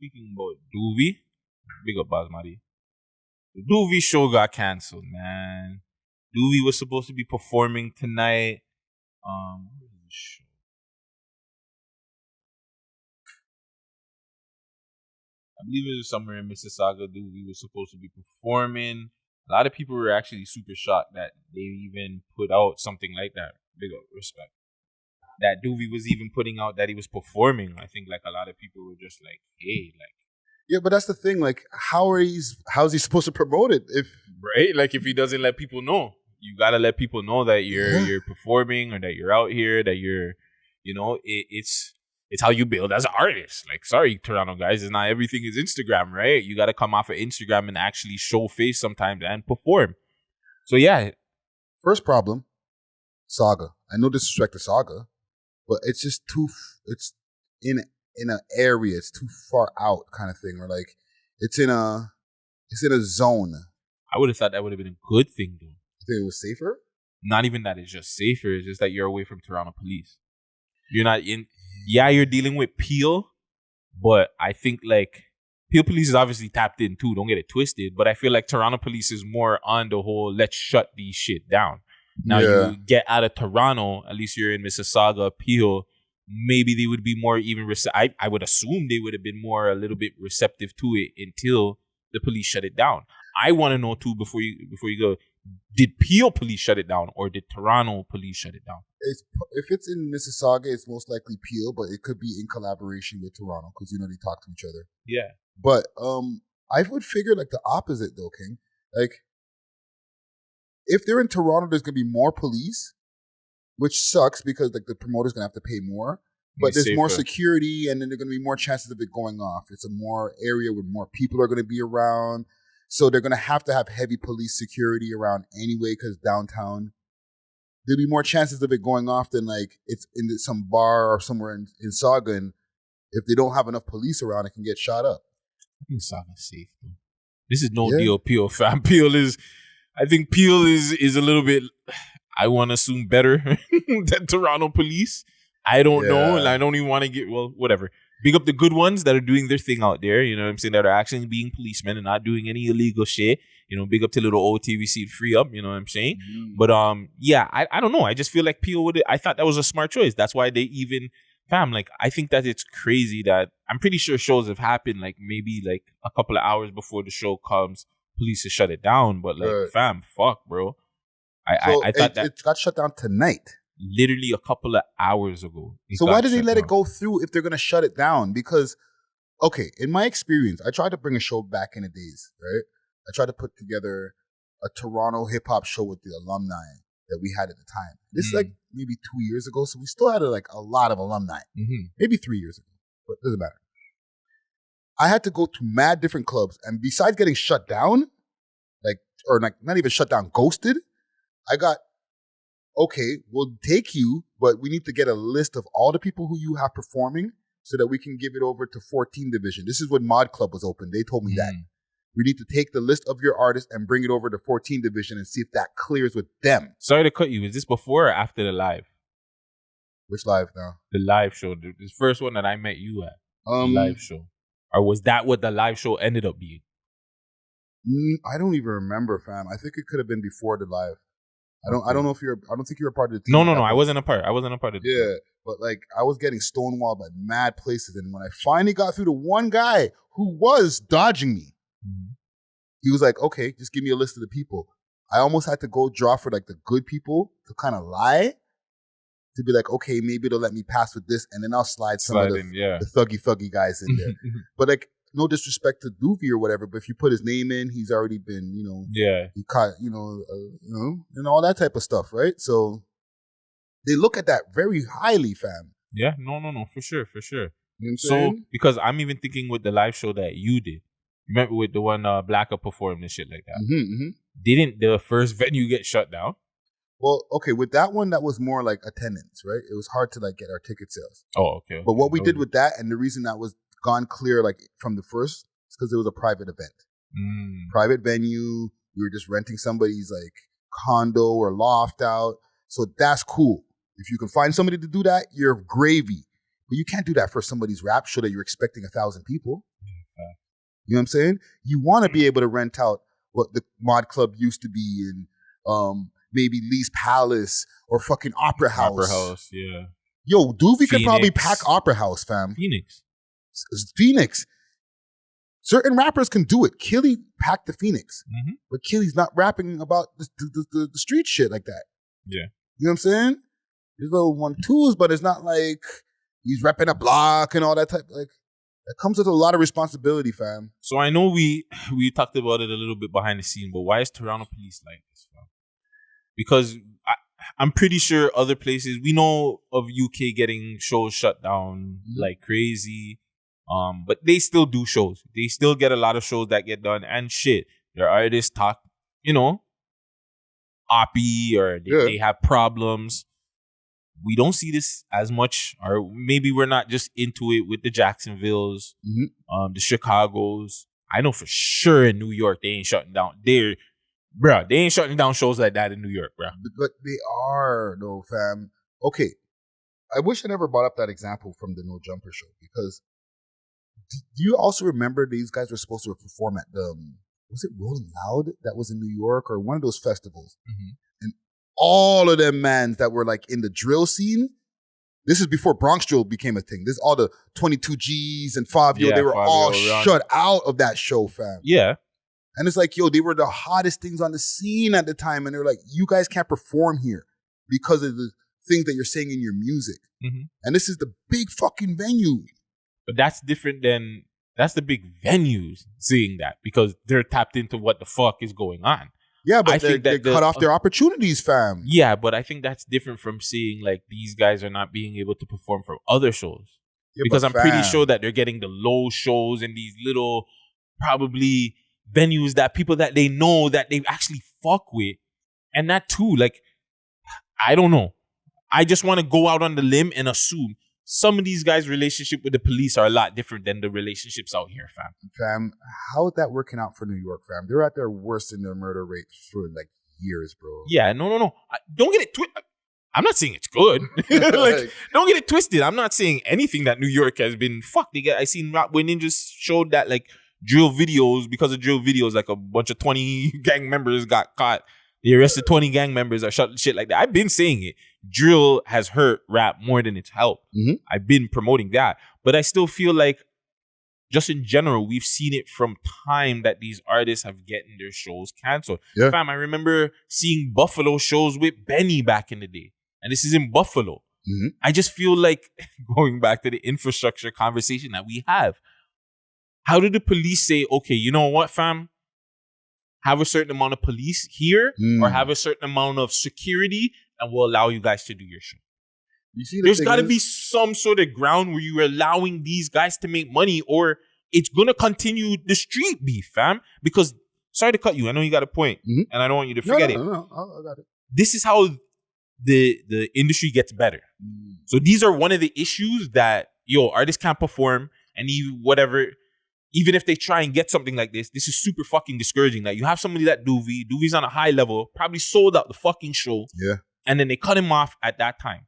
speaking about Duvy, big up Basmati. The Duvy show got canceled, man. Duvy was supposed to be performing tonight. Where's the show? I believe it was somewhere in Mississauga. Duvy was supposed to be performing. A lot of people were actually super shocked that they even put out something like that. Big up, respect. That Duvy was even putting out that he was performing. I think like a lot of people were just like, hey, like. Yeah, but that's the thing. Like, how's he supposed to promote it if right? Like if he doesn't let people know, you gotta let people know that you're performing or that you're out here, that you're, it's how you build as an artist. Like, sorry, Toronto guys, it's not everything is Instagram, right? You gotta come off of Instagram and actually show face sometimes and perform. So yeah. First problem, Saga. I no disrespect to Saga, but it's just it's in an area, it's too far out kind of thing, or like it's in a zone. I would have thought that would have been a good thing though. You think it was safer? Not even that it's just safer, it's just that you're away from Toronto police. You're not in, you're dealing with Peel, but I think like Peel police is obviously tapped in too, don't get it twisted, but I feel like Toronto police is more on the whole let's shut these shit down. Now you get out of Toronto, at least you're in Mississauga, Peel, maybe they would be more even, I would assume they would have been more a little bit receptive to it until the police shut it down. I want to know too, before you go, did Peel police shut it down or did Toronto police shut it down? If it's in Mississauga, it's most likely Peel, but it could be in collaboration with Toronto because they talk to each other. Yeah. But I would figure like the opposite though, King. Like if they're in Toronto, there's gonna be more police, which sucks because like the promoter's gonna have to pay more. But there's more security, and then there's gonna be more chances of it going off. It's a more area where more people are gonna be around, so they're gonna have to have heavy police security around anyway. Because downtown, there'll be more chances of it going off than like it's in some bar or somewhere in Saga. And if they don't have enough police around, it can get shot up. I think Saga's safe though. This is no deal, Peel fam. I think Peel is a little bit, I want to assume, better than Toronto police. I don't know, and I don't even want to get, well, whatever. Big up the good ones that are doing their thing out there, you know what I'm saying, that are actually being policemen and not doing any illegal shit. Big up to little OTVC free up, you know what I'm saying? But I don't know. I just feel like Peel I thought that was a smart choice. That's why they even, fam, like, I think that it's crazy that, I'm pretty sure shows have happened, like, maybe, like, a couple of hours before the show comes, police have shut it down, but, like, fam, fuck, bro. I thought that it got shut down tonight. Literally a couple of hours ago. So why did they let it go through if they're going to shut it down? Because, okay, in my experience, I tried to bring a show back in the days, right? I tried to put together a Toronto hip-hop show with the alumni that we had at the time. This is like maybe 2 years ago, so we still had like a lot of alumni. Maybe 3 years ago, but it doesn't matter. I had to go to mad different clubs, and besides getting shut down, or not even shut down, ghosted, I got, okay, we'll take you, but we need to get a list of all the people who you have performing so that we can give it over to 14 Division. This is when Mod Club was open. They told me that. We need to take the list of your artists and bring it over to 14 Division and see if that clears with them. Sorry to cut you. Is this before or after the live? Which live now? The live show. The first one that I met you at. The live show. Or was that what the live show ended up being? I don't even remember, fam. I think it could have been before the live. I don't know if I don't think you were a part of the team. No. I wasn't a part. I wasn't a part of the team. But like I was getting stonewalled by mad places. And when I finally got through to one guy who was dodging me, he was like, okay, just give me a list of the people. I almost had to go draw for like the good people to kind of lie. To be like, okay, maybe they'll let me pass with this. And then I'll slide some of the thuggy guys in there. But like, no disrespect to Duvy or whatever, but if you put his name in, he's already been, he caught, and all that type of stuff, right? So they look at that very highly, fam. Yeah, no, for sure. You know what I'm saying? Because I'm even thinking with the live show that you did, remember with the one Blacker performed and shit like that. Didn't the first venue get shut down? Well, okay, with that one, that was more like attendance, right? It was hard to like get our ticket sales. Oh, okay. But what we did with that, and the reason that was gone clear like from the first, is because it was a private event. Private venue. We were just renting somebody's like condo or loft out. So that's cool. If you can find somebody to do that, you're gravy. But you can't do that for somebody's rap show that you're expecting 1,000 people. You know what I'm saying? You want to be able to rent out what the mod club used to be in maybe Lee's Palace or fucking Opera House. Opera House, yeah. Yo, Duvy could probably pack Opera House, fam. Phoenix. Certain rappers can do it. Killy packed the Phoenix. Mm-hmm. But Killy's not rapping about the street shit like that. Yeah. You know what I'm saying? There's little 1-2s, but it's not like he's repping a block and all that type. Like, that comes with a lot of responsibility, fam. So I know we talked about it a little bit behind the scene, but why is Toronto police like this, fam? Because I'm pretty sure other places, we know of UK getting shows shut down like crazy. But they still do shows. They still get a lot of shows that get done. And shit, their artists talk, oppy or they have problems. We don't see this as much, or maybe we're not just into it with the Jacksonvilles, the Chicagos. I know for sure in New York, they ain't shutting down. They ain't shutting down shows like that in New York, bruh. But they are, though, fam. Okay, I wish I never brought up that example from the No Jumper show, because do you also remember these guys were supposed to perform at the, was it Rolling Loud that was in New York or one of those festivals? Mm-hmm. And all of them mans that were like in the drill scene, this is before Bronx drill became a thing. This is all the 22 Gs and 5 Yo, they were all shut out of that show, fam. Yeah. And it's like, yo, they were the hottest things on the scene at the time. And they're like, you guys can't perform here because of the things that you're saying in your music. Mm-hmm. And this is the big fucking venue. But that's different than, that's the big venues seeing that because they're tapped into what the fuck is going on. Yeah, but they cut off their opportunities, fam. Yeah, but I think that's different from seeing like these guys are not being able to perform for other shows. Yeah, because I'm pretty sure that they're getting the low shows in these little probably venues that people that they know that they actually fuck with. And that too, like, I don't know. I just want to go out on the limb and assume some of these guys' relationship with the police are a lot different than the relationships out here, fam. Fam, how is that working out for New York, fam? They're at their worst in their murder rate for like years, bro. Yeah, no. Don't get it twisted. I'm not saying it's good. Like, don't get it twisted. I'm not saying anything that New York has been fucked. I seen Rap Boy Ninjas showed that like drill videos, because of drill videos, like a bunch of 20 gang members got caught. They arrested 20 gang members or shit like that. I've been saying it. Drill has hurt rap more than it's helped. Mm-hmm. I've been promoting that. But I still feel like, just in general, we've seen it from time that these artists have gotten their shows canceled. Yeah. Fam, I remember seeing Buffalo shows with Benny back in the day. And this is in Buffalo. Mm-hmm. I just feel like, going back to the infrastructure conversation that we have, how did the police say, okay, you know what, fam? Have a certain amount of police here or have a certain amount of security and we'll allow you guys to do your show. You see, there's got to be some sort of ground where you're allowing these guys to make money, or it's going to continue the street beef, fam. Because, sorry to cut you, I know you got a point, and I don't want you to forget it. No, I got it. This is how the industry gets better. So these are one of the issues that, artists can't perform, and even if they try and get something like this is super fucking discouraging. Like, you have somebody that Duvy's on a high level, probably sold out the fucking show. Yeah. And then they cut him off at that time.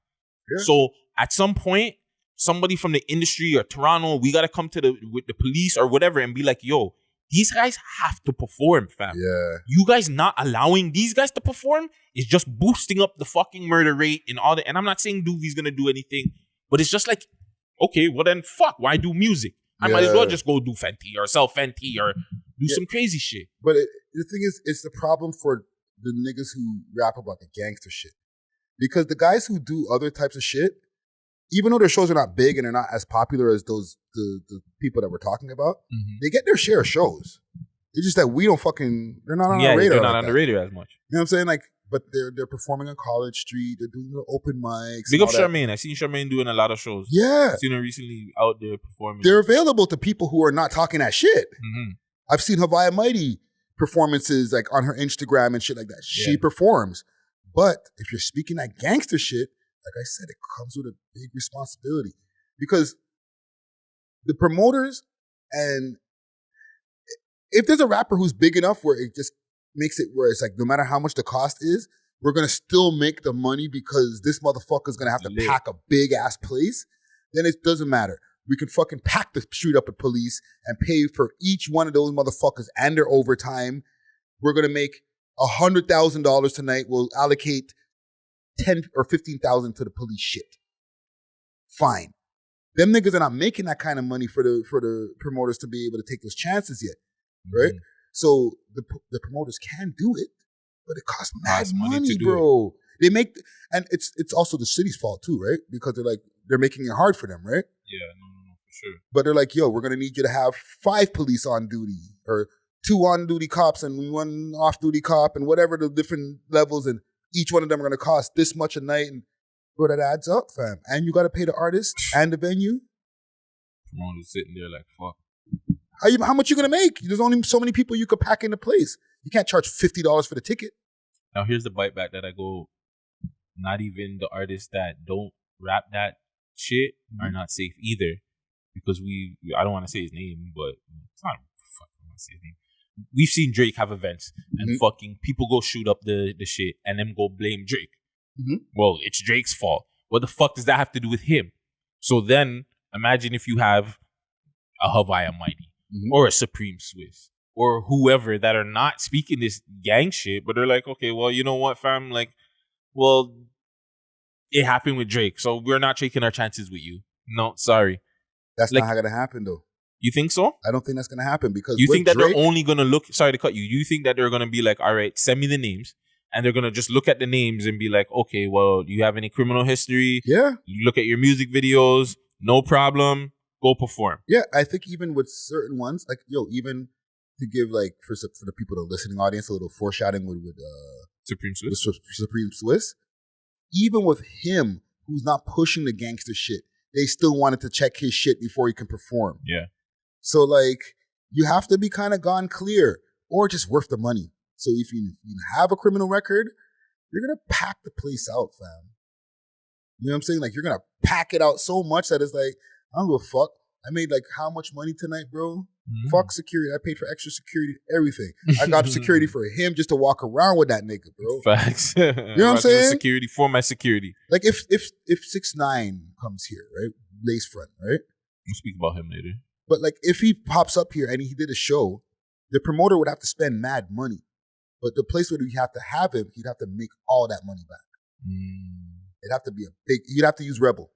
Yeah. So at some point, somebody from the industry or Toronto, we got to come with the police or whatever and be like, yo, these guys have to perform, fam. Yeah. You guys not allowing these guys to perform is just boosting up the fucking murder rate and all that. And I'm not saying Duvy's going to do anything, but it's just like, okay, well then fuck, why do music? I might as well just go do Fenty or sell Fenty or do some crazy shit. But the thing is, it's the problem for the niggas who rap about the gangster shit. Because the guys who do other types of shit, even though their shows are not big and they're not as popular as those the people that we're talking about, they get their share of shows. It's just that we don't they're not on our radar. They're not on the radar as much. You know what I'm saying? Like, but they're performing on College Street. They're doing the open mics. Big up Charmaine. I seen Charmaine doing a lot of shows. Yeah. I've seen her recently out there performing. They're available to people who are not talking that shit. Mm-hmm. I've seen Havaya Mighty performances like on her Instagram and shit like that. She performs. But if you're speaking that gangster shit, like I said, it comes with a big responsibility. Because the promoters, and if there's a rapper who's big enough where it just makes it where it's like, no matter how much the cost is, we're going to still make the money because this motherfucker's going to have to pack a big ass place, then it doesn't matter. We can fucking pack the street up with police and pay for each one of those motherfuckers and their overtime. We're going to make $100,000 tonight. We'll allocate 10 or 15,000 to the police shit. Fine. Them niggas are not making that kind of money for the promoters to be able to take those chances yet, right? So the promoters can do it, but it costs mad money, bro. They make, and it's also the city's fault too, right? Because they're making it hard for them, right? Yeah, no, for sure. But they're like, yo, we're gonna need you to have 5 police on duty, or 2 on-duty cops and 1 off-duty cop, and whatever the different levels, and each one of them are gonna cost this much a night, and bro, that adds up, fam. And you gotta pay the artist and the venue. Promoters sitting there like, fuck. How much you gonna make? There's only so many people you could pack in the place. You can't charge $50 for the ticket. Now here's the bite back that I go, not even the artists that don't rap that shit are not safe either. Because I don't want to say his name, but it's not fucking want to say his name. We've seen Drake have events and fucking people go shoot up the shit and then go blame Drake. Well, it's Drake's fault. What the fuck does that have to do with him? So then imagine if you have a Hawaii Mighty or a Supreme Swiss or whoever that are not speaking this gang shit, but they're like, okay, well, you know what, fam? Like, well, it happened with Drake, so we're not taking our chances with you. No, sorry. That's not going to happen, though. You think so? I don't think that's going to happen because you think that Drake, they're only going to look. Sorry to cut you. You think that they're going to be like, all right, send me the names, and they're going to just look at the names and be like, okay, well, do you have any criminal history? Yeah. You look at your music videos, no problem. Go perform. Yeah, I think even with certain ones, like even to give like for the people, the listening audience, a little foreshadowing with Supreme Swiss. Supreme Swiss. Even with him, who's not pushing the gangster shit, they still wanted to check his shit before he can perform. Yeah. So like you have to be kind of gone clear, or just worth the money. So if you have a criminal record, you're gonna pack the place out, fam. You know what I'm saying? Like you're gonna pack it out so much that it's like, I don't give a fuck. I made like how much money tonight, bro? Fuck security. I paid for extra security, everything. I got security for him just to walk around with that nigga, bro. Facts. You know what I'm saying? Security for my security. Like if 6ix9ine comes here, right? Lace front, right? We'll speak about him later. But like if he pops up here and he did a show, the promoter would have to spend mad money. But the place where you have to have him, he'd have to make all that money back. It'd have to be you'd have to use Rebel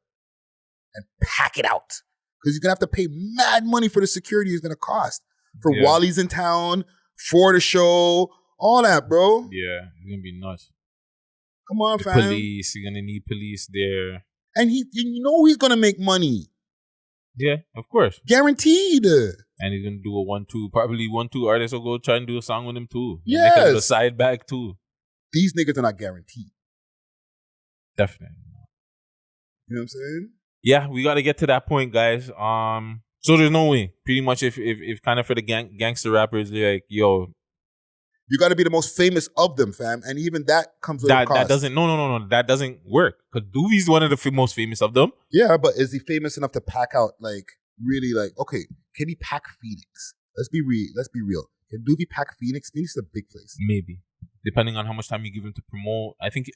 and pack it out. Because you're going to have to pay mad money for the security it's going to cost. For Wally's in town, for the show, all that, bro. Yeah, it's going to be nuts. Come on, fam. Police, you're going to need police there. And you know he's going to make money. Yeah, of course. Guaranteed. And he's going to do a 1-2. Probably 1-2 artists will go try and do a song with him too. Yes. Make a little side bag too. These niggas are not guaranteed. Definitely. You know what I'm saying? Yeah, we got to get to that point, guys. So there's no way. Pretty much, if kind of for the gangster rappers, they're like, yo, you got to be the most famous of them, fam, and even that comes with a cost. That doesn't. No. That doesn't work. Because Duvy's one of the most famous of them. Yeah, but is he famous enough to pack out like really like? Okay, can he pack Phoenix? Let's be real. Can Duvy pack Phoenix? Phoenix is a big place. Maybe, depending on how much time you give him to promote. I think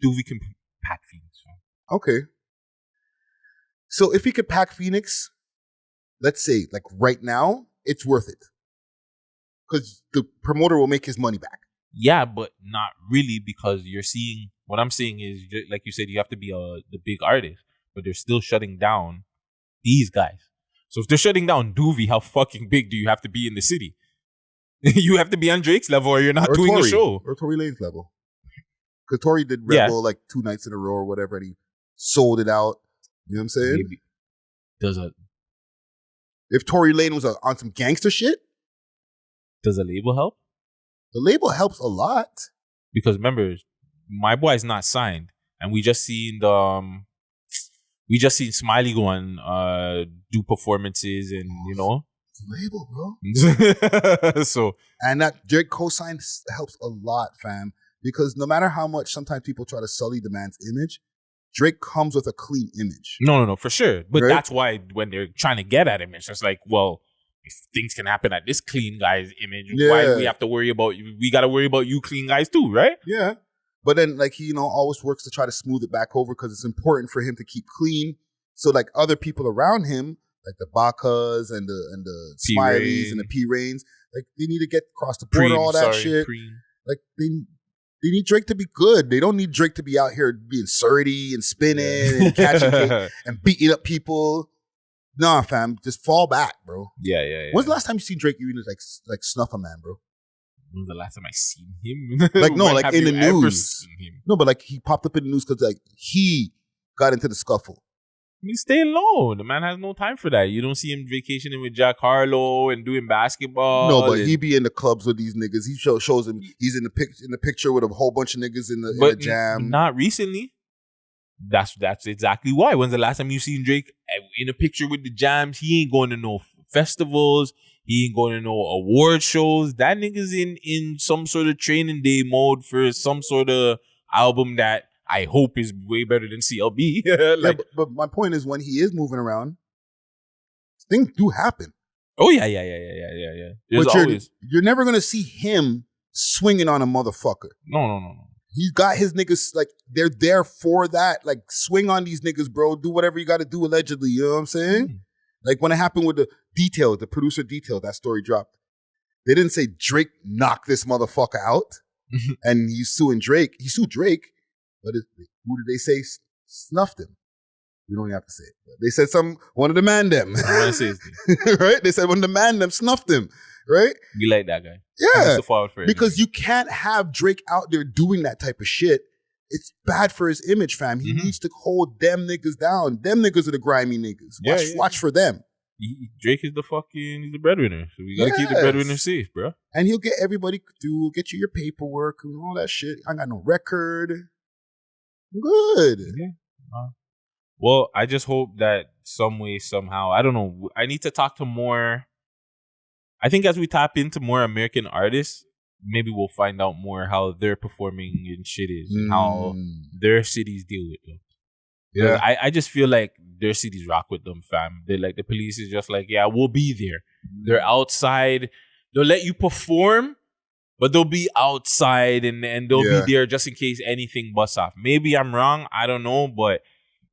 Duvy can pack Phoenix. Fam. Okay. So if he could pack Phoenix, let's say, like right now, it's worth it. Because the promoter will make his money back. Yeah, but not really, because you're seeing, what I'm saying is, like you said, you have to be the big artist, but they're still shutting down these guys. So if they're shutting down Duvy, how fucking big do you have to be in the city? You have to be on Drake's level or you're not doing a show. Or Tory Lanez level. Because Tory did Rebel like 2 nights in a row or whatever, and he sold it out. You know what I'm saying? Maybe. If Tory Lanez was on some gangster shit, does a label help? The label helps a lot. Because remember, my boy's not signed, and we just seen Smiley go on do performances, and you know, it's a label, bro. So and that Drake cosign helps a lot, fam. Because no matter how much sometimes people try to sully the man's image, Drake comes with a clean image. No, for sure. But right? That's why when they're trying to get at him, it's just like, well, if things can happen at this clean guy's image, why do we have to worry about you? We got to worry about you clean guys too, right? Yeah. But then, like, he, always works to try to smooth it back over because it's important for him to keep clean So like other people around him, like the Bakas and the Smileys and the P-Rains, like they need to get across the border, all that shit. Like they need Drake to be good. They don't need Drake to be out here being surdy and spinning and catching and beating up people. Nah, fam, just fall back, bro. Yeah. When's the last time you seen Drake even like snuff a man, bro? When's the last time I seen him? Like no, like in the news. No, but like he popped up in the news because like he got into the scuffle. I mean, stay low. The man has no time for that. You don't see him vacationing with Jack Harlow and doing basketball. No, but he be in the clubs with these niggas. He shows him he's in the picture with a whole bunch of niggas in the jam. Not recently. That's exactly why. When's the last time you seen Drake in a picture with the jams? He ain't going to no festivals. He ain't going to no award shows. That nigga's in some sort of training day mode for some sort of album that I hope is way better than CLB. Like, yeah, but my point is when he is moving around, things do happen. Oh yeah. There's but always. You're never gonna see him swinging on a motherfucker. No. He's got his niggas, like, they're there for that. Like, swing on these niggas, bro. Do whatever you got to do, allegedly. You know what I'm saying? Mm. Like, when it happened with the producer Detail, that story dropped. They didn't say Drake knocked this motherfucker out. And he's suing Drake. He sued Drake. But who did they say snuffed him? We don't even have to say it. But they said one of the man them. Right? They said one of the man them snuffed him. Right? You like that guy. Yeah. Because you can't have Drake out there doing that type of shit. It's bad for his image, fam. He needs to hold them niggas down. Them niggas are the grimy niggas. Watch for them. Drake is he's the breadwinner. So we gotta keep the breadwinner safe, bro. And he'll get everybody through, get you your paperwork and all that shit. I got no record. Good. Yeah. Well, I just hope that some way, somehow, I don't know. I need to talk to more. I think as we tap into more American artists, maybe we'll find out more how their performing and shit is and how their cities deal with them. Yeah. I just feel like their cities rock with them, fam. They're like, the police is just like, yeah, we'll be there. They're outside. They'll let you perform, but they'll be outside and they'll be there just in case anything busts off. Maybe I'm wrong. I don't know, but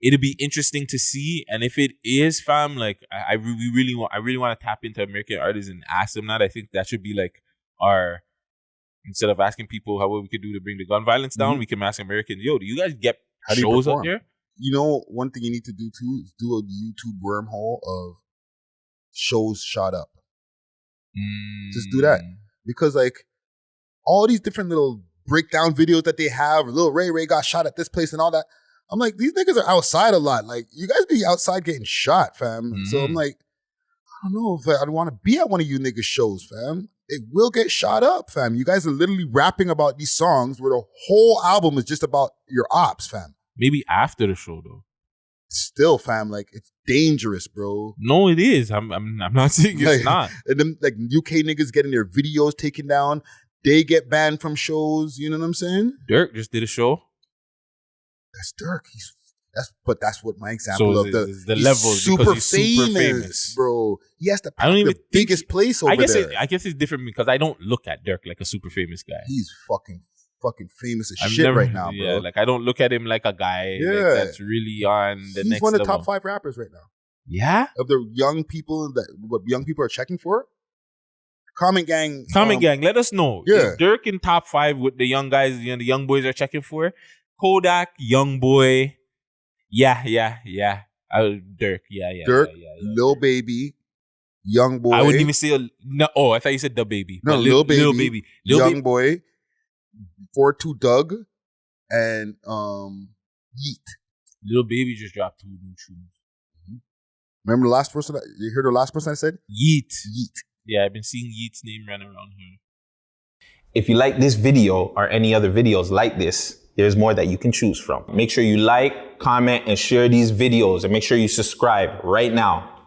it'll be interesting to see. And if it is, fam, like I really want to tap into American artists and ask them that. I think that should be like our, instead of asking people how we could do to bring the gun violence down, we can ask Americans, yo, do you guys get shows out there? You know, one thing you need to do too is do a YouTube wormhole of shows shot up. Just do that. Because like all these different little breakdown videos that they have, Lil Ray got shot at this place and all that. I'm like, these niggas are outside a lot. Like, you guys be outside getting shot, fam. So I'm like, I don't know if I'd want to be at one of you niggas' shows, fam. It will get shot up, fam. You guys are literally rapping about these songs where the whole album is just about your ops, fam. Maybe after the show, though. Still, fam, like, it's dangerous, bro. No, it is. I'm not saying it's not. And them, like, UK niggas getting their videos taken down. They get banned from shows. You know what I'm saying? Dirk just did a show. That's Dirk. That's what my example so of the levels super because he's super famous, bro. He has the biggest place over there. I guess it's different because I don't look at Dirk like a super famous guy. He's fucking famous as shit right now, bro. Yeah, like I don't look at him like a guy that's really on the next level. He's one of the top 5 rappers right now. Yeah, of the young people what young people are checking for. Comment gang, let us know. Yeah, is Dirk in top 5 with the young guys, the young boys are checking for. Kodak, Young Boy, yeah. Dirk, Dirk, Lil Baby, Young Boy. I wouldn't even say no. Oh, I thought you said the baby. No, Lil Baby, Young Boy, 4-2 Doug, and Yeet. Lil Baby just dropped 2 new tunes. Remember the last person? You heard the last person I said? Yeet. Yeah, I've been seeing Yeet's name run around here. If you like this video or any other videos like this, there's more that you can choose from. Make sure you like, comment, and share these videos, and make sure you subscribe right now.